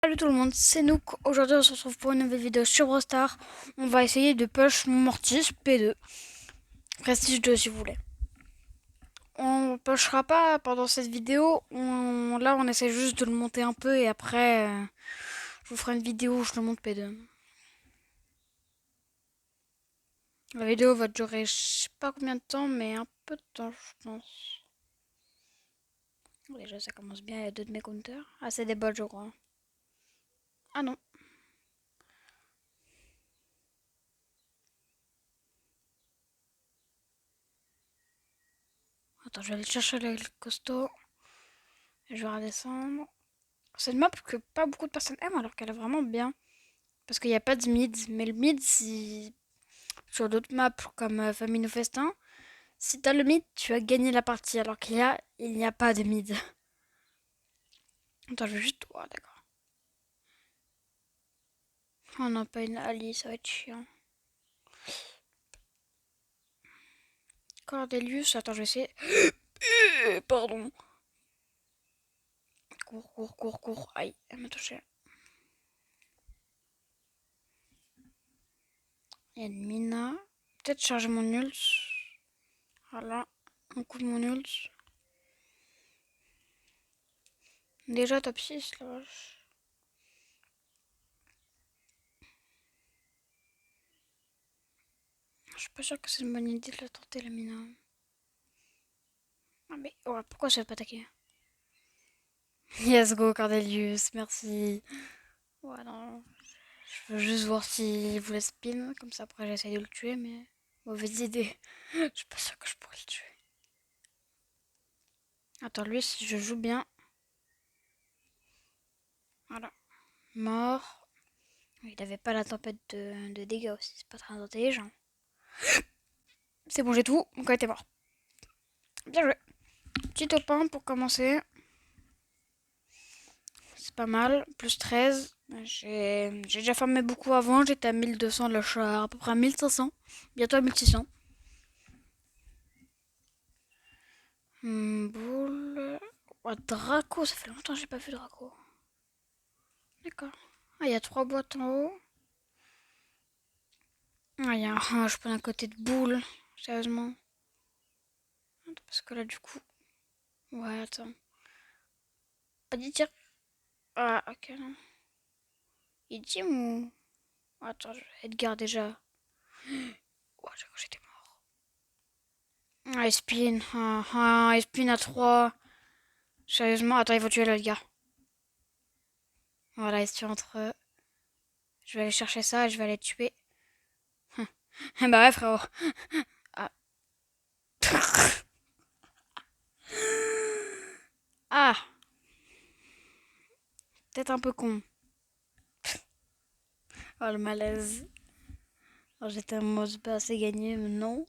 Salut tout le monde, c'est Nook. Aujourd'hui on se retrouve pour une nouvelle vidéo sur Brawl Stars. On va essayer de push Mortis P2. Prestige 2 si vous voulez. On pushera pas pendant cette vidéo. Là on essaie juste de le monter un peu et après je vous ferai une vidéo où je le monte P2. La vidéo va durer je sais pas combien de temps mais un peu de temps je pense. Déjà ça commence bien, il y a deux de mes counters. Ah c'est des bots je crois. Ah non. Attends je vais aller chercher le costaud. Et je vais redescendre. C'est une map que pas beaucoup de personnes aiment alors qu'elle est vraiment bien. Parce qu'il n'y a pas de mid. Mais le mid, sur d'autres maps comme Famine ou Festin, si t'as le mid, tu as gagné la partie. Alors il n'y a pas de mid. Attends, je vais juste. Oh, d'accord. Oh non, pas une Ali, ça va être chiant. Cordelius, attends, je vais essayer. Pardon. Cours, cours, cours, cours. Aïe, elle m'a touché. Il y a une Mina. Peut-être charger mon ult. Voilà, un coup de mon ult. Déjà top 6 là. Je suis pas sûre que c'est une bonne idée de la tenter la Mina. Ah mais ouais, pourquoi je vais pas attaquer? Yes go Cordelius, merci. Ouais non, je veux juste voir s'il vous laisse spin, comme ça après j'essaie de le tuer mais mauvaise idée. Je suis pas sûre que je pourrais le tuer. Attends lui si je joue bien. Voilà. Mort. Il avait pas la tempête de dégâts aussi, c'est pas très intelligent. C'est bon j'ai tout, mon gars était mort. Bien joué. Petit top 1 pour commencer. C'est pas mal, plus 13. J'ai déjà farmé beaucoup avant, j'étais à 1200, là je suis à peu près à 1500, bientôt à 1600. Boule. Oh, Draco, ça fait longtemps que j'ai pas vu Draco. D'accord. Ah, il y a 3 boîtes en haut. Ah, il y a un je prends un côté de boule. Sérieusement. Attends, parce que là, du coup. Ouais, attends. Pas dit tir. Ah, ok, non. Il team ou. Attends, Edgar déjà. Oh, j'ai cru que j'étais mort. Ah, il spin. Il spin à 3. Sérieusement, attends, il faut tuer l'Edgar. Voilà, il se tue entre eux. Je vais aller chercher ça et je vais aller tuer. Bah ouais, frérot. Ah. Ah, peut-être un peu con. Oh, le malaise. Alors, j'étais en mode bah c'est gagné, mais non.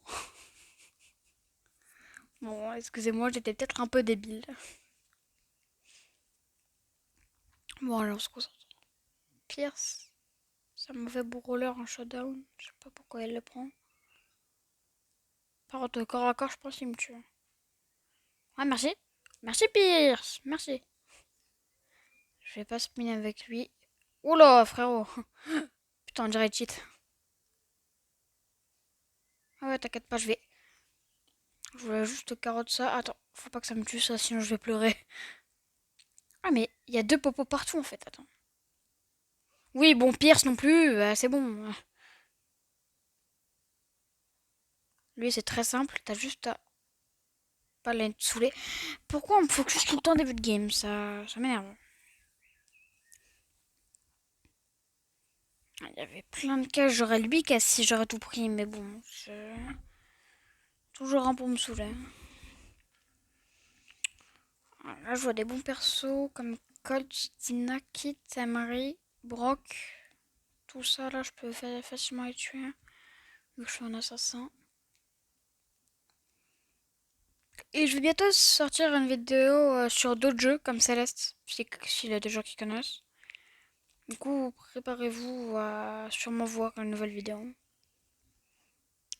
Bon, excusez-moi, j'étais peut-être un peu débile. Bon, alors on se concentre. Pierce, c'est un mauvais brawler en showdown. Je sais pas pourquoi elle le prend. Par contre, corps à corps, je pense qu'il me tue. Ah, merci. Merci, Pierce. Merci. Je vais pas spin avec lui. Oula, frérot. Putain, on dirait cheat. Ah ouais, t'inquiète pas, je vais. Je voulais juste carotte ça. Attends, faut pas que ça me tue ça, sinon je vais pleurer. Ah, mais il y a deux popos partout en fait. Attends. Oui, bon, Pierce non plus, c'est bon. Lui, c'est très simple. T'as juste à pas les saouler. Pourquoi on me focus tout le temps début de game? Ça m'énerve. Il y avait plein de cas. J'aurais lui casse si j'aurais tout pris. Mais bon, c'est toujours un pour me saouler. Là, je vois des bons persos comme Colt, Tina, Kit, Emery, Brock. Tout ça, là, je peux facilement les tuer. Vu que je suis un assassin. Et je vais bientôt sortir une vidéo sur d'autres jeux comme Céleste, s'il y a des gens qui connaissent. Du coup, préparez-vous à sûrement voir une nouvelle vidéo.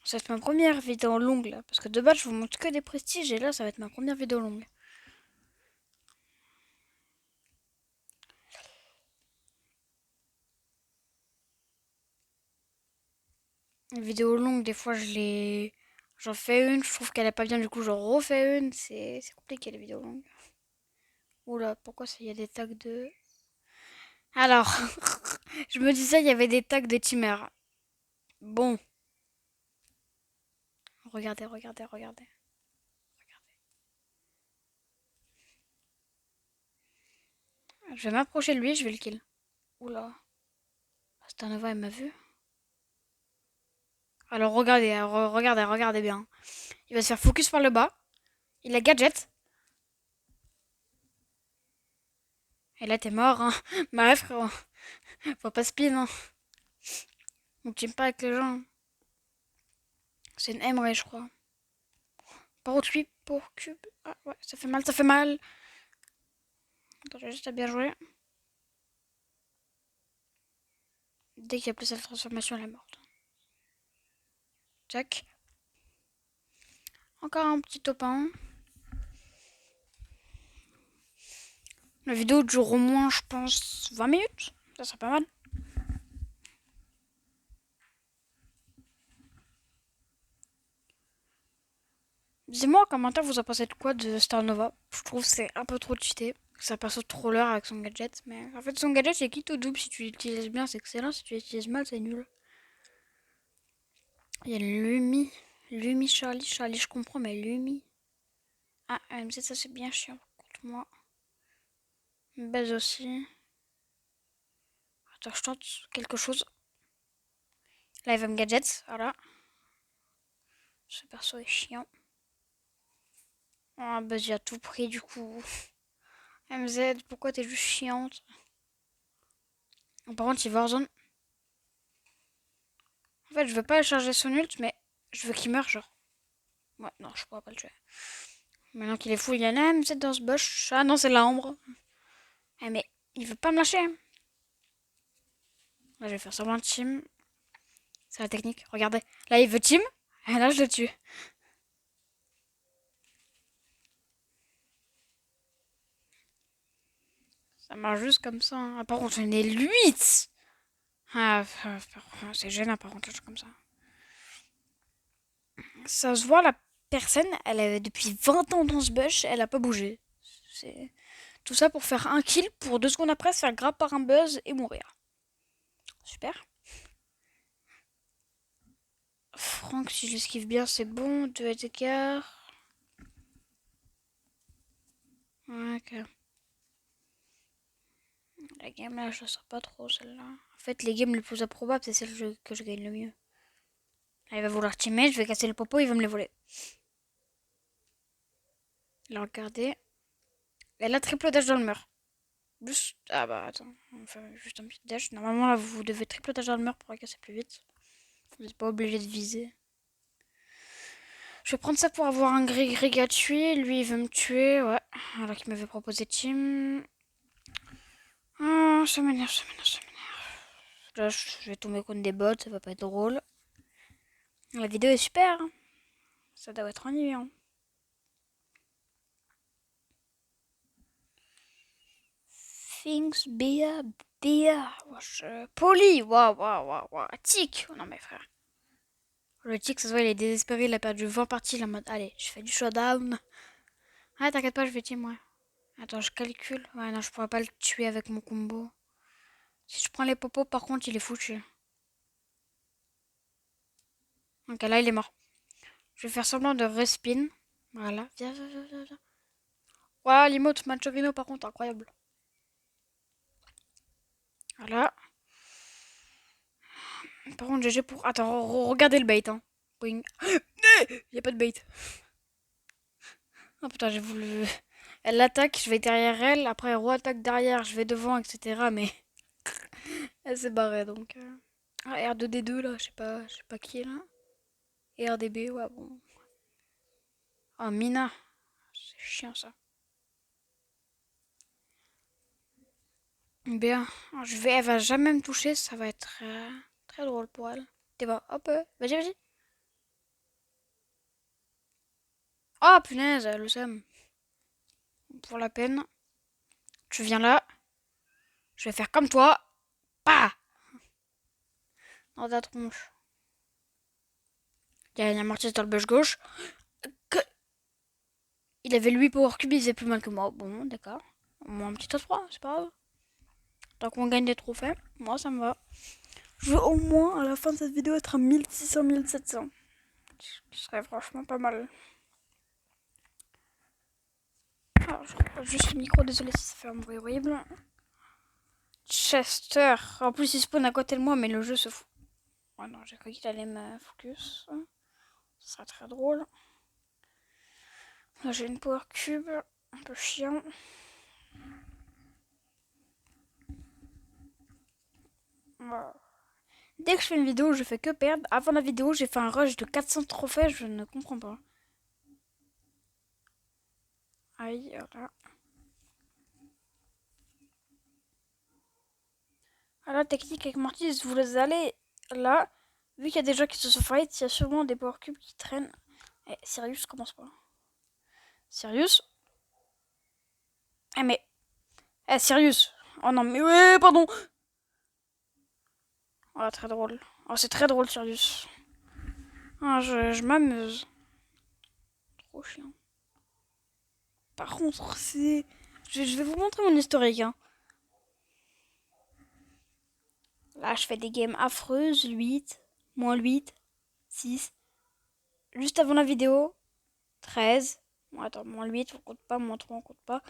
Ça va être ma première vidéo longue là, parce que de base je vous montre que des prestiges et là ça va être ma première vidéo longue. Une vidéo longue, des fois, j'en fais une, je trouve qu'elle est pas bien, du coup, j'en refais une. C'est compliqué, les vidéos longues. Oula, pourquoi ça, il y a des tags de... Alors, je me disais, il y avait des tags de teamer. Bon, regardez, regardez, regardez. Je vais m'approcher de lui, je vais le kill. Oula, Astanova, elle m'a vu. Alors regardez, regardez, regardez bien. Il va se faire focus par le bas. Il a gadget. Et là, t'es mort, hein. Bah ouais, frérot. Faut pas spin, hein. On team pas avec les gens. C'est une Emre, je crois. Par contre, lui, pour cube. Ah ouais, ça fait mal, ça fait mal. Attends, j'ai juste à bien jouer. Dès qu'il y a plus cette transformation, elle est morte. Jack. Encore un petit top 1. La vidéo dure au moins, je pense, 20 minutes. Ça serait pas mal. Dis-moi en commentaire, vous en pensez de quoi de Star Nova. Je trouve que c'est un peu trop cheaté. Ça passe au troller avec son gadget. Mais en fait, son gadget, c'est quitte au double. Si tu l'utilises bien, c'est excellent. Si tu l'utilises mal, c'est nul. Il y a Lumi. Lumi, Charlie. Charlie, je comprends, mais Lumi. Ah, AMZ, ça c'est bien chiant. Contre moi. Buzz aussi. Attends, je tente quelque chose. Là, il va me gadget. Voilà. Ce perso est chiant. Ah, Buzz, j'ai à tout pris du coup. MZ, pourquoi t'es juste chiante? Par contre, il va hors zone. En fait, je veux pas charger son ult, mais je veux qu'il meure, genre. Ouais, non, je pourrais pas le tuer. Maintenant qu'il est fou, il y en a MZ dans ce bush. Ah non, c'est l'ambre. Eh, mais il veut pas me lâcher. Là, je vais faire semblant de team. C'est la technique. Regardez. Là, il veut team. Et là, je le tue. Ça marche juste comme ça. Hein. Ah, par contre, j'en ai 8. Ah, c'est gênant, par contre, comme ça. Ça se voit, la personne, elle est depuis 20 ans dans ce bush, elle a pas bougé. C'est tout ça pour faire un kill, pour 2 secondes après se faire grab par un buzz et mourir. Super. Franck, si je l'esquive bien, c'est bon. 2 d'écart. Ok. La game là, je la sens pas trop celle-là. En fait, les games les plus improbables, c'est celles que je gagne le mieux. Là, il va vouloir teamer, je vais casser le popo, il va me les voler. Là, regardez. Elle a triple dash dans le mur. Juste... Ah bah attends, on fait juste un petit dash. Normalement là vous devez triple dash dans le mur pour la casser plus vite. Vous n'êtes pas obligé de viser. Je vais prendre ça pour avoir un gris gratuit. Lui il veut me tuer, ouais. Alors qu'il m'avait proposé team. Ah, ça m'énerve, ça m'énerve, ça m'énerve. Là je vais tomber contre des bots, ça va pas être drôle. La vidéo est super. Hein. Ça doit être ennuyant. Things beer, beer. Poli, waouh, waouh, waouh, waouh. Tic. Oh non mais frère. Le tic, ça se voit, il est désespéré, il a perdu 20 parties, il est en mode, allez, je fais du showdown. Ah, t'inquiète pas, je vais team, ouais. Attends, je calcule. Ouais, non, je pourrais pas le tuer avec mon combo. Si je prends les popos, par contre, il est foutu. Ok, là, il est mort. Je vais faire semblant de respin. Voilà. Viens, viens, viens, viens. Waouh, l'emote Manchorino, par contre, incroyable. Voilà. Par contre, GG pour... Attends, regardez le bait, hein. Boing. Il y a pas de bait. Oh putain, j'ai voulu... Elle l'attaque, je vais derrière elle. Après, elle re-attaque derrière, je vais devant, etc. Mais elle s'est barrée, donc... Ah, R2D2, là, je sais pas qui est là. Et RDB, ouais, bon. Ah, Mina. C'est chiant, ça. Bien. Elle va jamais me toucher, ça va être très drôle pour elle. T'es bon, hop, vas-y, vas-y. Oh, punaise, le seum. Pour la peine. Tu viens là. Je vais faire comme toi. Pas dans ta tronche. Il y a Mortis dans le bush gauche. Il avait lui Power Cube, il faisait plus mal que moi. Bon, d'accord. Au moins un petit top 3, c'est pas grave. Tant qu'on gagne des trophées, moi ça me va. Je veux au moins à la fin de cette vidéo être à 1600, 1700. Ce serait franchement pas mal. Alors, je reprends juste le micro, désolé si ça fait un bruit horrible. Chester. En plus, il spawn à côté de moi, mais le jeu se fout. Oh non, j'ai cru qu'il allait me focus. Ce serait très drôle. Là, j'ai une Power Cube. Un peu chiant. Voilà. Dès que je fais une vidéo, je fais que perdre. Avant la vidéo, j'ai fait un rush de 400 trophées. Je ne comprends pas. Aïe, voilà. À la technique avec Mortis, vous les allez là. Vu qu'il y a des gens qui se sont fight, il y a sûrement des Power Cubes qui traînent. Eh, Sirius, commence pas. Sirius. Eh, mais. Eh, Sirius. Oh non, mais ouais, pardon. Oh, très drôle. Oh, c'est très drôle, Sirius. Ah, je m'amuse. Trop chiant. Par contre, c'est. Je vais vous montrer mon historique. Hein. Là, je fais des games affreuses. 8, moins 8, 6. Juste avant la vidéo, 13. Bon, attends, moins 8, on compte pas. Moins 3, on compte pas.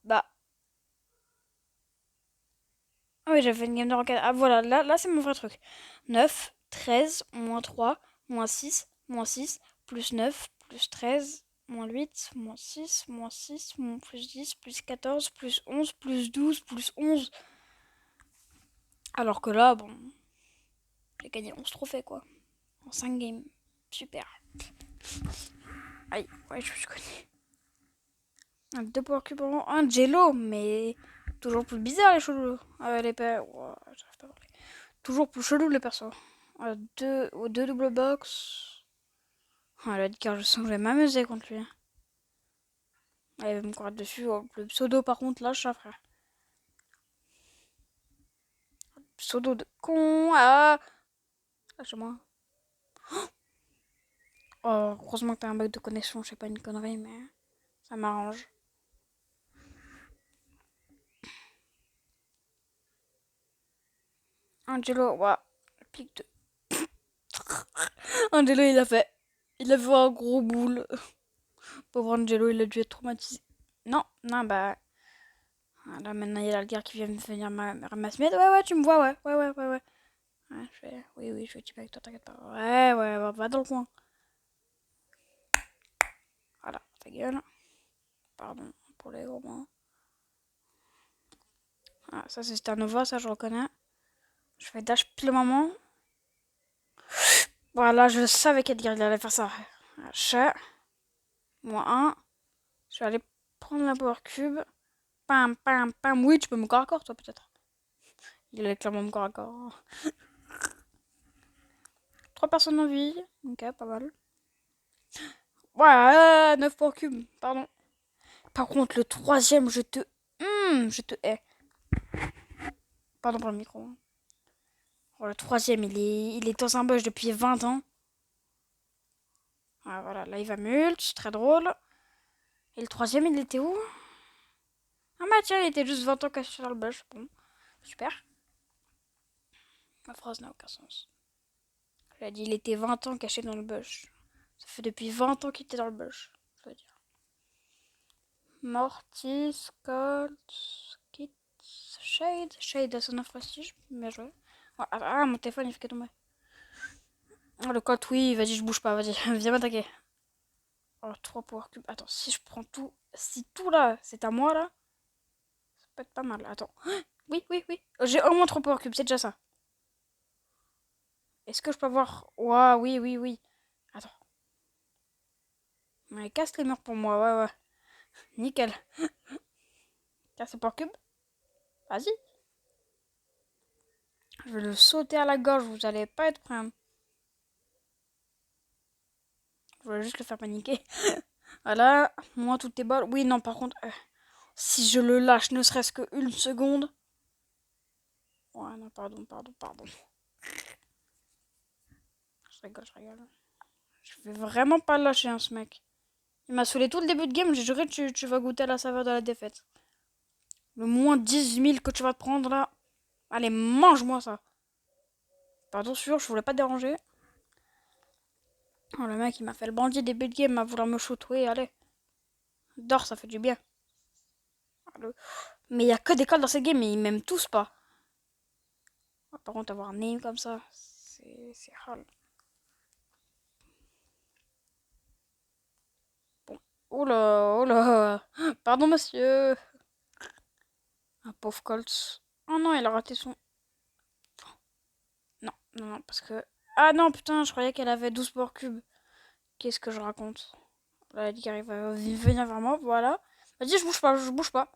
Bah. Ah oui, j'avais une game de ranked. Ah voilà, là c'est mon vrai truc. 9, 13, moins 3, moins 6, moins 6, plus 9, plus 13, moins 8, moins 6, moins 6, moins plus 10, plus 14, plus 11, plus 12, plus 11. Alors que là, bon, j'ai gagné 11 trophées quoi. En 5 games. Super. Aïe, ouais, je suis connu. Un 2 power cube en un jello, mais toujours plus bizarre les chelous. Les pères. Wow, j'arrive pas à parler. Toujours plus chelou les persos. Deux double box. Oh, elle a dit car je sens que je vais m'amuser contre lui. Elle va me courir dessus. Oh, le pseudo par contre lâche ça frère. Pseudo de con. Ah, lâche-moi. Oh, heureusement que t'as un bug de connexion. Je sais pas une connerie mais ça m'arrange. Angelo, ouais. Pique de. Angelo il a fait un gros boule. Pauvre Angelo, il a dû être traumatisé. Non, non, bah. Là, maintenant, il y a le gars qui vient venir ramasser. Ouais, tu me vois, ouais. Ouais, je fais, oui, je vais typer avec toi, t'inquiète pas. Ouais, va dans le coin. Voilà, ta gueule. Pardon pour les gros mots. Ah, ça, c'est Starnova, ça, je reconnais. Je fais dash pile au moment. Voilà, je savais qu'Edgar, il allait faire ça. Chat. Moins 1. Je vais aller prendre la power cube. Pam, pam, pam. Oui, tu peux me corps à corps, toi, peut-être. Il allait clairement me corps à corps. 3 personnes en vie. Ok, pas mal. Ouais, 9 power cube. Pardon. Par contre, le troisième, je te hais. Pardon pour le micro. Oh, le troisième, il est dans un bush depuis 20 ans. Ah, voilà, là il va mult, c'est très drôle. Et le troisième, il était où? Ah bah tiens, il était juste 20 ans caché dans le bush. Bon, super. Ma phrase n'a aucun sens. J'ai dit, il était 20 ans caché dans le bush. Ça fait depuis 20 ans qu'il était dans le bush, je veux dire. Mortis, Colt, Kit, Shade. Shade, son prestige, bien joué. Ah, mon téléphone, il fait que tomber. Oh, le Colt, oui, vas-y, je bouge pas, vas-y, viens m'attaquer. Oh, 3 power cubes. Attends, si je prends tout, si tout là, c'est à moi là, ça peut être pas mal. Attends. Oui. J'ai au moins 3 power cubes, c'est déjà ça. Est-ce que je peux avoir. Ouah, oui. Attends. Mais casse les murs pour moi, ouais. Nickel. Casse les power cubes. Vas-y. Je vais le sauter à la gorge, vous allez pas être prêts. Hein. Je vais juste le faire paniquer. Voilà. Moi, toutes tes balles. Oui, non, par contre, si je le lâche ne serait-ce que une seconde. Ouais, non, pardon. rigole, je rigole. Je vais vraiment pas le lâcher, hein, ce mec. Il m'a saoulé tout le début de game, j'ai juré que tu vas goûter à la saveur de la défaite. Le moins 10 000 que tu vas te prendre là. Allez, mange-moi ça. Pardon, sûr, je voulais pas te déranger. Oh, le mec, il m'a fait le bandit début de game à vouloir me shootouer, allez. Dors, ça fait du bien. Mais il y a que des calls dans ces games, mais ils m'aiment tous pas. Par contre, avoir un aim comme ça, c'est hard. Bon. Oh là. Pardon, monsieur. Un pauvre Colts. Oh non, il a raté son... Non, non, non, parce que... Ah non, putain, je croyais qu'elle avait 12 bords cubes. Qu'est-ce que je raconte? Là, elle dit qu'elle va venir vers moi, voilà. Vas-y, je bouge pas, je bouge pas.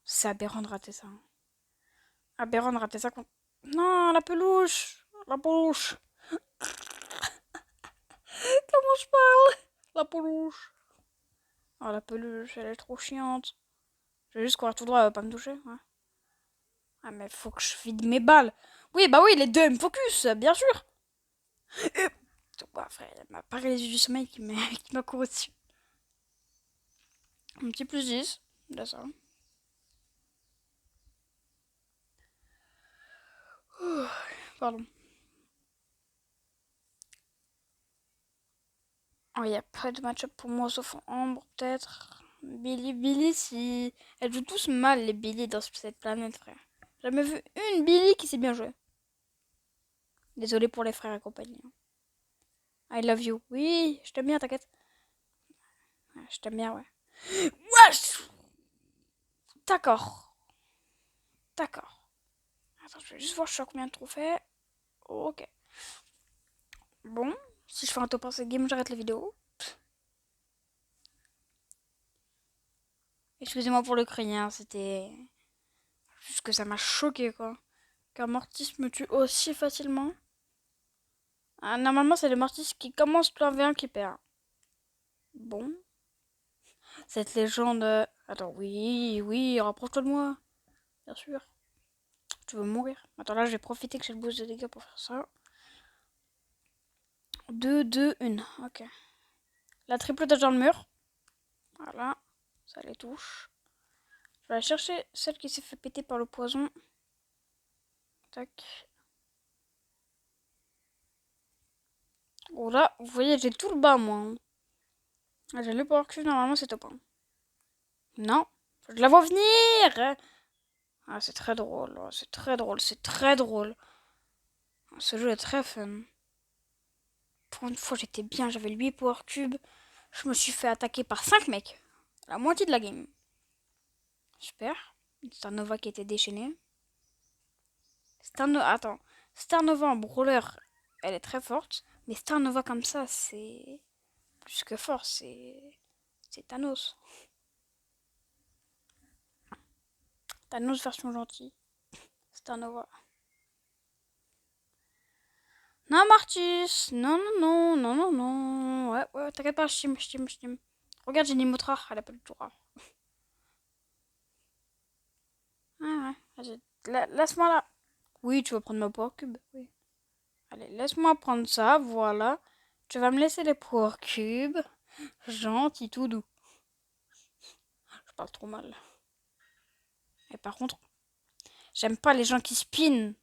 C'est aberrant de rater ça. Aberrant de rater ça. Non, la peluche. La peluche. Comment je parle? La peluche. Oh, la peluche, elle est trop chiante. Je vais juste courir tout droit, elle va pas me toucher. Ouais. Ah, mais faut que je vide mes balles. Oui, bah oui, les deux me focus, bien sûr. Bah, frère, il y a ma paralysie du sommeil qui m'a couru dessus. Un petit plus 10. Là, ça. Pardon. Oh, il n'y a pas de match-up pour moi, sauf Ambre, peut-être. Billy, si... Elles jouent tous mal, les Billy, dans cette planète, frère. J'ai jamais vu une Billy qui s'est bien jouée. Désolé pour les frères et compagnie. I love you. Oui, je t'aime bien, t'inquiète. Ouais, je t'aime bien, ouais. Wesh! D'accord. D'accord. Attends, je vais juste voir, je suis à combien de trophées. Ok. Bon, si je fais un top 1 cette game, j'arrête la vidéo. Excusez-moi pour le cri, hein, c'était... Juste que ça m'a choqué, quoi. Qu'un Mortis me tue aussi facilement. Ah, normalement, c'est le Mortis qui commence le 1v1 qui perd. Bon. Cette légende... Attends, oui, rapproche-toi de moi. Bien sûr. Tu veux mourir. Attends, là, je vais profiter que j'ai le boost de dégâts pour faire ça. 2, 2, 1. Ok. La triple touch dans le mur. Voilà. Ça les touche. Je vais aller chercher celle qui s'est fait péter par le poison. Tac. Oh là, vous voyez, j'ai tout le bas, moi. Hein. Ah, j'ai le power cube, normalement, c'est top 1. Non. Je la vois venir. Ah, c'est très drôle. C'est très drôle. C'est très drôle. Ce jeu est très fun. Pour une fois, j'étais bien. J'avais 8 power cubes. Je me suis fait attaquer par 5 mecs. La moitié de la game. Super. C'est un Nova qui était déchaîné. Attends. Starnova en brawler, elle est très forte. Mais Starnova comme ça, c'est plus que fort. C'est Thanos. Thanos version gentille. Starnova. Non, Martis. Non, non, non, non, non, non. Ouais, t'inquiète pas, je team. Regarde, j'ai une emote rare. Elle a pas du tout rare. Ouais. Laisse-moi là. Oui, tu vas prendre ma power cube. Oui. Allez, laisse-moi prendre ça, voilà. Tu vas me laisser les power cubes. Gentil, tout doux. Je parle trop mal. Et par contre, j'aime pas les gens qui spinent.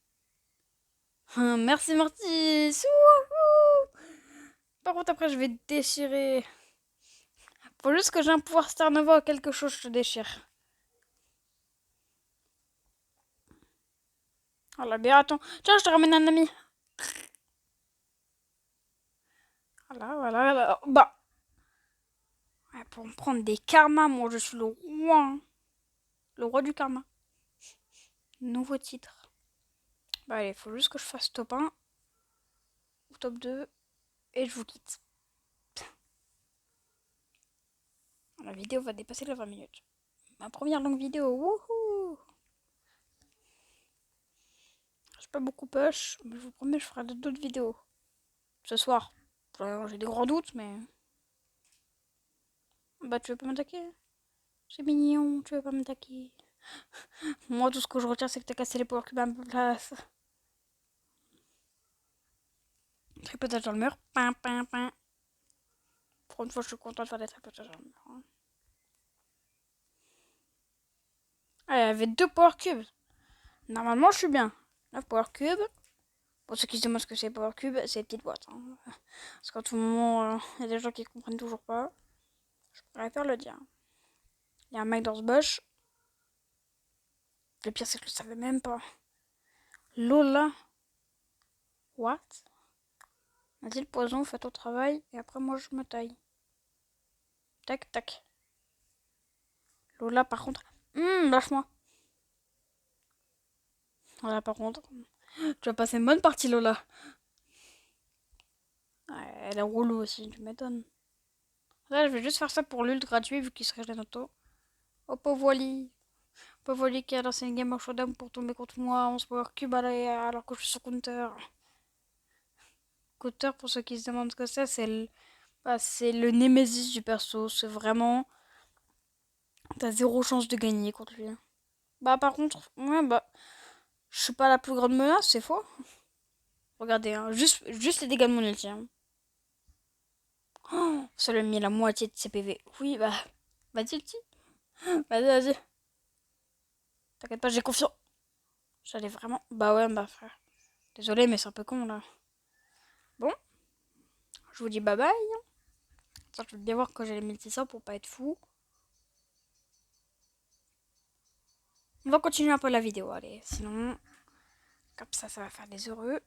Merci, Marty. Par contre, après, je vais déchirer. Faut juste que j'ai un pouvoir Star Nova ou quelque chose, je te déchire. Voilà, bien, attends. Tiens, je te ramène un ami. Voilà. Bah. Ouais, pour me prendre des karmas, moi, je suis le roi. Hein. Le roi du karma. Nouveau titre. Bah, allez, faut juste que je fasse top 1 ou top 2 et je vous quitte. La vidéo va dépasser les 20 minutes. Ma première longue vidéo, wouhou! J'ai pas beaucoup push, mais je vous promets, je ferai d'autres vidéos. Ce soir. J'ai des gros doutes, mais... Bah, tu veux pas m'attaquer? C'est mignon, tu veux pas m'attaquer. Moi, tout ce que je retiens, c'est que t'as cassé les power cubes à ma place. Tripotage dans le mur. Pin, pin, pin. Pour une fois, je suis content de faire des tripotages dans le mur. Hein. Ah, il y avait 2 power cubes. Normalement, je suis bien. 9 power cubes. Pour ceux qui se demandent ce que c'est power cube, c'est des petites boîtes. Hein. Parce qu'à tout moment, il y a des gens qui comprennent toujours pas. Je préfère le dire. Il y a un mec dans ce bush. Le pire, c'est que je le savais même pas. Lola. What? Vas-y, le poison, fais ton travail. Et après, moi, je me taille. Tac, tac. Lola, par contre. Lâche-moi. Voilà, par contre. Tu vas passer une bonne partie, Lola. Ouais, elle est relou aussi, tu m'étonnes. Là, je vais juste faire ça pour l'ult gratuit vu qu'il serait de auto. Oh, pauvre Wally. Pauvre Wally qui a lancé une game en showdown pour tomber contre moi. On se power cube alors que je suis sur counter. Counter, pour ceux qui se demandent ce que c'est c'est le némésis du perso. C'est vraiment. T'as zéro chance de gagner contre lui. Bah, par contre, ouais, bah. Je suis pas la plus grande menace, c'est faux. Regardez, hein, juste les dégâts de mon ulti. Hein. Oh, ça lui a mis la moitié de ses PV. Oui, bah. Vas-y, ulti. Vas-y, vas-y. T'inquiète pas, j'ai confiance. J'allais vraiment. Bah ouais, bah frère. Désolé, mais c'est un peu con là. Bon, je vous dis bye bye. Ça, je vais bien voir quand j'ai les 1600 pour pas être fou. On va continuer un peu la vidéo, allez. Sinon, comme ça va faire des heureux.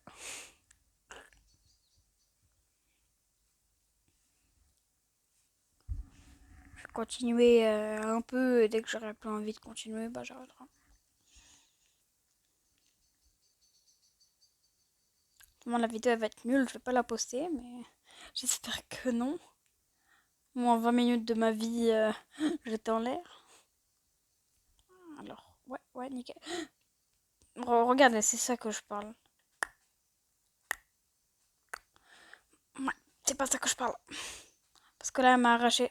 Je vais continuer un peu et dès que j'aurai plus envie de continuer, bah j'arrêterai. La vidéo elle va être nulle, je vais pas la poster, mais j'espère que non. Moi, en 20 minutes de ma vie, j'étais en l'air. Alors, ouais, nickel. Regardez, c'est ça que je parle. Ouais, c'est pas ça que je parle. Parce que là, elle m'a arraché.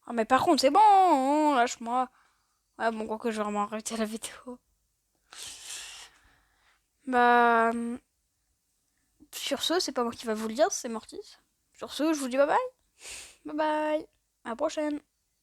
Ah, mais par contre, c'est bon, lâche-moi. Ouais, bon, quoi que je vais vraiment arrêter la vidéo. Bah, sur ce, c'est pas moi qui va vous le dire, c'est Mortis. Sur ce, je vous dis bye bye. Bye bye. À la prochaine.